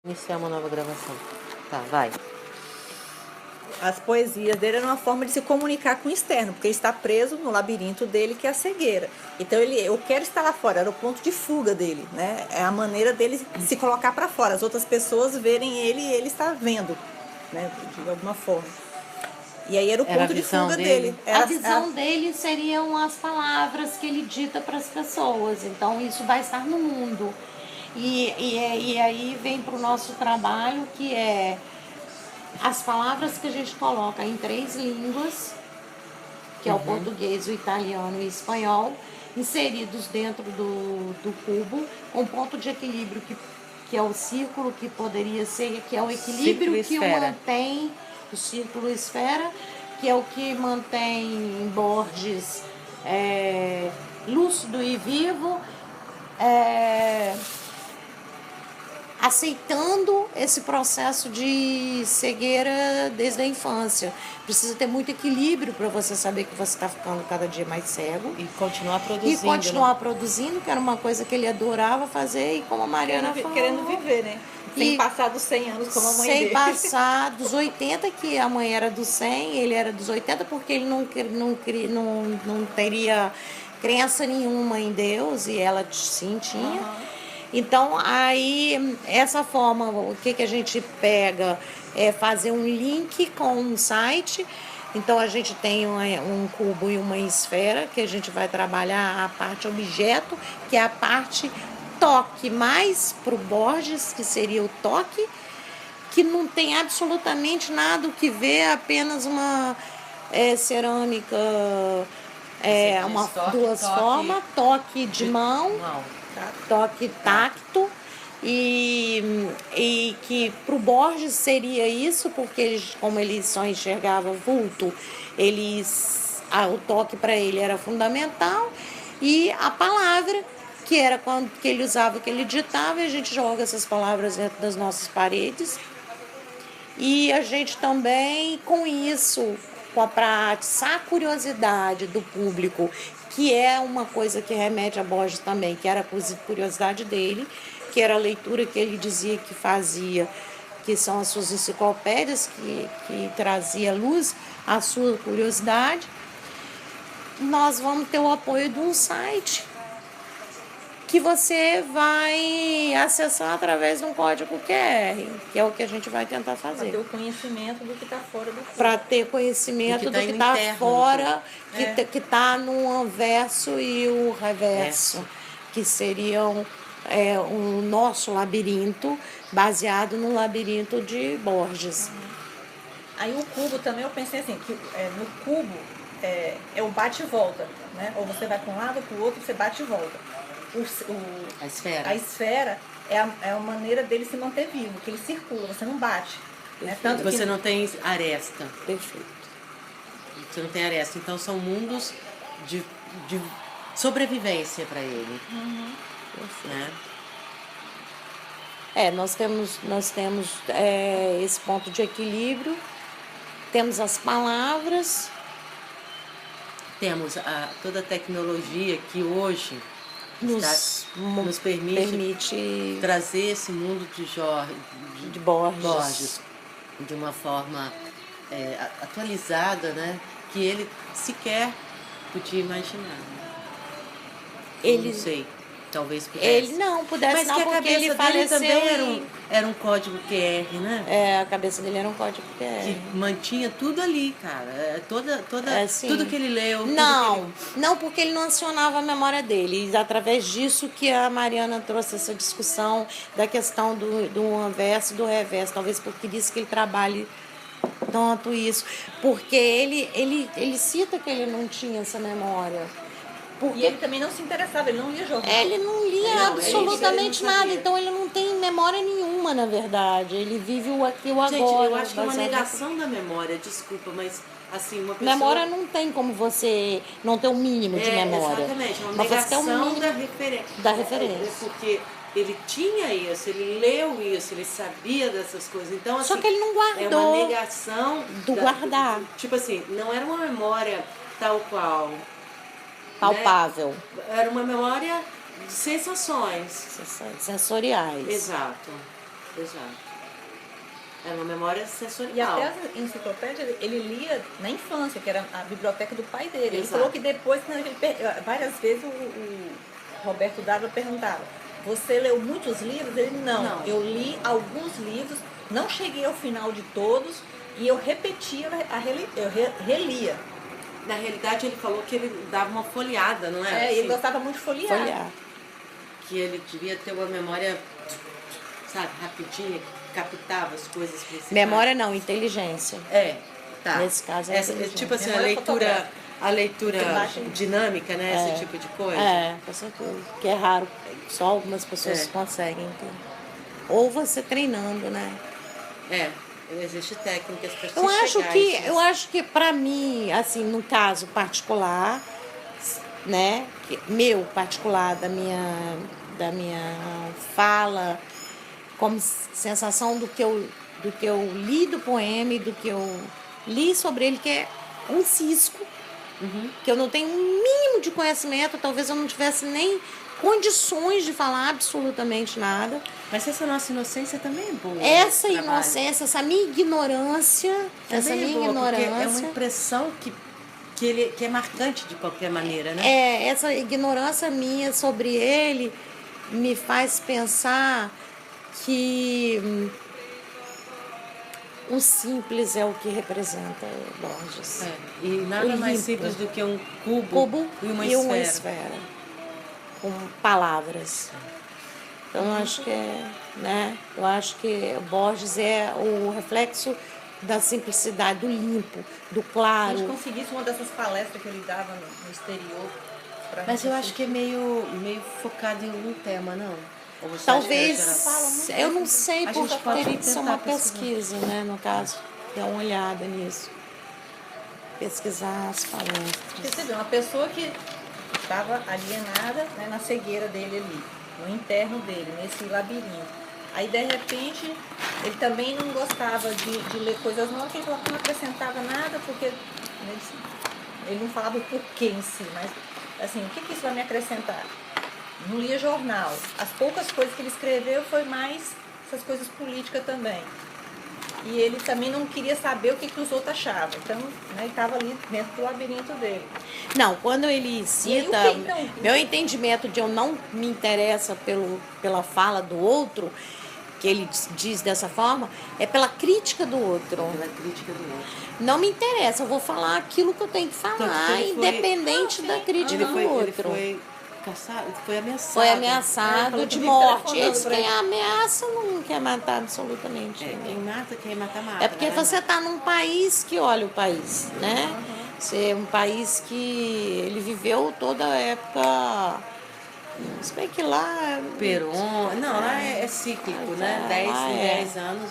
Iniciar uma nova gravação. Tá, vai. As poesias dele eram uma forma de se comunicar com o externo, porque ele está preso no labirinto dele, que é a cegueira. Então eu quero estar lá fora, era o ponto de fuga dele, né? É a maneira dele se colocar para fora, as outras pessoas verem ele e ele está vendo, né? De alguma forma. E aí era o ponto de fuga dele. A visão dele seriam as palavras que ele dita para as pessoas. Então isso vai estar no mundo. E aí vem para o nosso trabalho, que é as palavras que a gente coloca em 3 línguas, que é o português, o italiano e o espanhol, inseridos dentro do cubo, com ponto de equilíbrio que é o círculo, que poderia ser, que é o equilíbrio que o mantém, o círculo esfera, que é o que mantém Borges lúcido e vivo, aceitando esse processo de cegueira desde a infância. Precisa ter muito equilíbrio para você saber que você está ficando cada dia mais cego. E continuar produzindo. E continuar produzindo, que era uma coisa que ele adorava fazer, e como a Mariana falou... Querendo viver, né? Sem passar dos 100 anos como a mãe dele. Sem passar dos 80, que a mãe era dos 100, ele era dos 80, porque ele não teria crença nenhuma em Deus, e ela sim tinha. Então, aí, essa forma, o que a gente pega é fazer um link com um site. Então, a gente tem um cubo e uma esfera, que a gente vai trabalhar a parte objeto, que é a parte toque, mais para o Borges, que seria o toque, que não tem absolutamente nada o que ver, apenas uma cerâmica, duas formas, toque de mão, toque tacto, e que para o Borges seria isso, porque como ele só enxergava vulto, o toque para ele era fundamental, e a palavra, que era quando que ele usava, que ele ditava, e a gente joga essas palavras dentro das nossas paredes. E a gente também, com isso, para atiçar a curiosidade do público, que é uma coisa que remete a Borges também, que era a curiosidade dele, que era a leitura que ele dizia que fazia, que são as suas enciclopédias, que trazia luz à sua curiosidade. Nós vamos ter o apoio de um site que você vai acessar através de um código QR, que é o que a gente vai tentar fazer. Para ter o conhecimento do que está fora do cubo. Para ter conhecimento do que está fora, que está no anverso e o reverso, que seriam o nosso labirinto, baseado no labirinto de Borges. Aí o cubo também, eu pensei assim, que no cubo é o bate e volta, né? Ou você vai para um lado ou para o outro, você bate e volta. A esfera é a maneira dele se manter vivo, que ele circula, você não bate. Né? Tanto você não tem aresta. Perfeito. Você não tem aresta. Então são mundos de sobrevivência para ele. Né? Nós temos esse ponto de equilíbrio, temos as palavras, temos toda a tecnologia que hoje nos permite trazer esse mundo de Borges de uma forma atualizada, né? Que ele sequer podia imaginar. Não sei, talvez pudesse. Ele não pudesse, mas não, porque ele faleceu também era um código QR, né? A cabeça dele era um código QR. Que mantinha tudo ali, cara. Tudo que ele leu. Não, porque ele não acionava a memória dele. E através disso que a Mariana trouxe essa discussão da questão do anverso e do reverso. Talvez porque disse que ele trabalhe tanto isso. Porque ele cita que ele não tinha essa memória. E ele também não se interessava, ele não lia jornal. Ele não lia absolutamente nada, então ele não tem memória nenhuma, na verdade. Ele vive o aqui e o agora. Gente, eu acho que é uma negação da memória, desculpa, mas assim, uma pessoa... Memória não tem como você não ter um mínimo de memória. Exatamente, uma mas negação você tem um mínimo da referência. Porque ele tinha isso, ele leu isso, ele sabia dessas coisas. Então, assim, só que ele não guardou. É uma negação do guardar. Tipo assim, não era uma memória tal qual... palpável. Né? Era uma memória de sensações. Sensoriais. Exato. exato. É uma memória E sensorial. até a enciclopédia ele lia na infância, que era a biblioteca do pai dele. Ele Exato. falou que depois, né, várias vezes o Roberto Dávila perguntava: você leu muitos livros? Ele, não, eu li alguns livros, não cheguei ao final de todos e eu repetia, eu relia. Na realidade, ele falou que ele dava uma folheada, não é? Ele gostava muito de folhear. Que ele devia ter uma memória, sabe, rapidinha, que captava as coisas principais. Memória não, inteligência. Tá. Nesse caso é inteligência. Tipo assim, Memória a leitura dinâmica, né? Esse tipo de coisa. Com certeza. Que é raro, só algumas pessoas conseguem ter. Ou você treinando, né? Existe técnicas para Eu acho que para mim, assim, no caso particular, né, meu particular da minha fala, como sensação do que eu li do poema e do que eu li sobre ele, que é um cisco, que eu não tenho um mínimo de conhecimento, talvez eu não tivesse nem condições de falar absolutamente nada. Mas essa nossa inocência também é boa. Essa inocência, essa minha ignorância, é uma impressão que é marcante de qualquer maneira, né? Essa ignorância minha sobre ele me faz pensar que o simples é o que representa Borges. E nada mais simples do que um cubo e uma esfera. Com palavras. Então eu acho que eu acho que Borges é o reflexo da simplicidade, do limpo, do claro. Se a gente conseguisse uma dessas palestras que ele dava no exterior. Mas eu acho que é meio focado em algum tema, não? Talvez, eu não sei, porque teria que ser uma pesquisa, né, no caso, dar uma olhada nisso. Pesquisar as palestras. Você vê, uma pessoa que estava alienada, né, na cegueira dele ali, no interno dele, nesse labirinto. Aí, de repente, ele também não gostava de ler coisas novas, porque ele falou que não acrescentava nada, porque ele não falava o porquê em si, mas, assim, o que isso vai me acrescentar? Não lia jornal. As poucas coisas que ele escreveu foi mais essas coisas políticas também. E ele também não queria saber o que os outros achavam. Então, né, ele estava ali dentro do labirinto dele. Não, quando ele cita, meu entendimento de eu não me interessa pela fala do outro, que ele diz dessa forma, é pela crítica do outro. Pela crítica do outro. Não me interessa, eu vou falar aquilo que eu tenho que falar, independente da crítica do outro. Ele foi ameaçado. Foi ameaçado de morte. Eles quem ameaça não quer matar absolutamente. Quem mata, quem mata. É porque você está num país que, olha o país, né? Você é um país que ele viveu toda a época. Se bem que lá. Peron. Não, lá é cíclico, né? 10 anos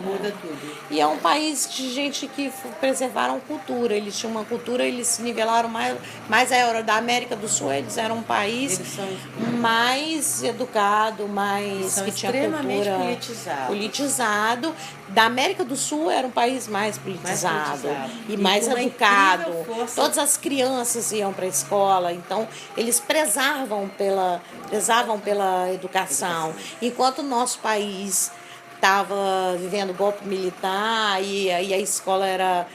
muda tudo. E é um país de gente que preservaram cultura. Eles tinham uma cultura, eles se nivelaram mais da América do Sul, eles eram um país mais educado, mais que tinha cultura politizado. Da América do Sul era um país mais politizado e mais educado. Todas as crianças iam para a escola, então eles prezavam pela educação. Enquanto o nosso país estava vivendo golpe militar e a escola era...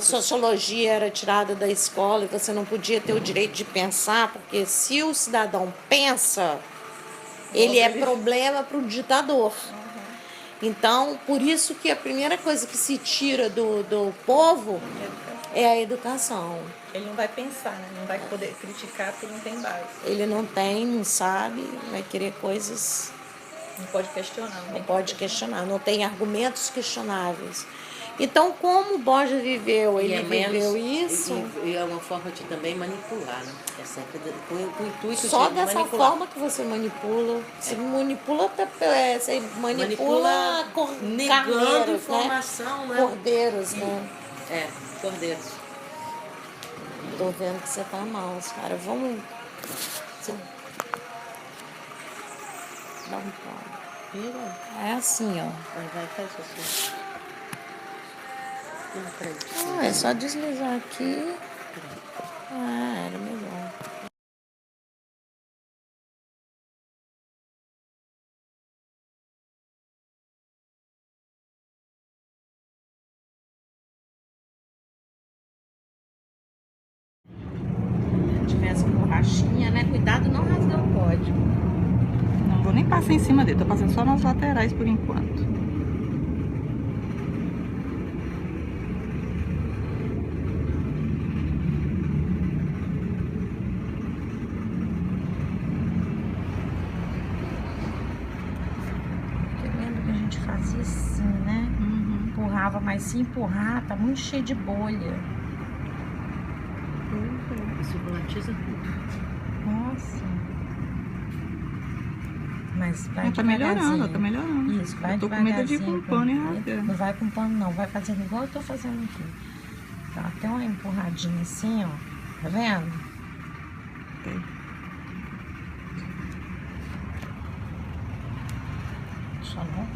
sociologia era tirada da escola e você não podia ter o direito de pensar, porque se o cidadão pensa, ele é problema para o ditador. Então, por isso que a primeira coisa que se tira do povo é a educação. Ele não vai pensar, né? Não vai poder criticar porque não tem base. Ele não sabe, vai querer coisas... Não pode questionar. Não pode questionar, não tem argumentos questionáveis. Então, como Borges viveu, ele viveu isso... E é uma forma de também manipular, né? É sempre com o intuito só de dessa manipular. forma que você manipula. Você manipula negando informação, né? Cordeiros, né? Cordeiros. Tô vendo que você tá mal, cara. Vamos... Dá um pau. É assim, ó. Vai, faz assim. É só deslizar aqui. Era melhor. caixinha, né? Cuidado, não rasgar o código. Não vou nem passar em cima dele, tô passando só nas laterais por enquanto. Eu lembro que a gente fazia assim, né? Empurrava, mas se empurrar, tá muito cheio de bolha. Isso volatiza tudo. Nossa. Mas vai Tá melhorando, devagarzinho. tá melhorando. Isso, vai Eu tô com medo de ir devagarzinho. com pano e rasgar. Não vai com pano, não. Vai fazendo igual eu tô fazendo aqui. Dá até uma empurradinha assim, ó. Tá vendo? Só não.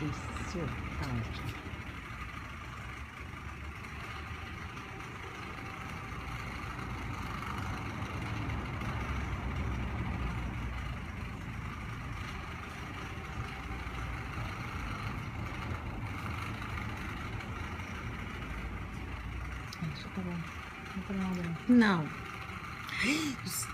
Isso, ótimo. Isso tá bom. Não tá nada. Não. Isso.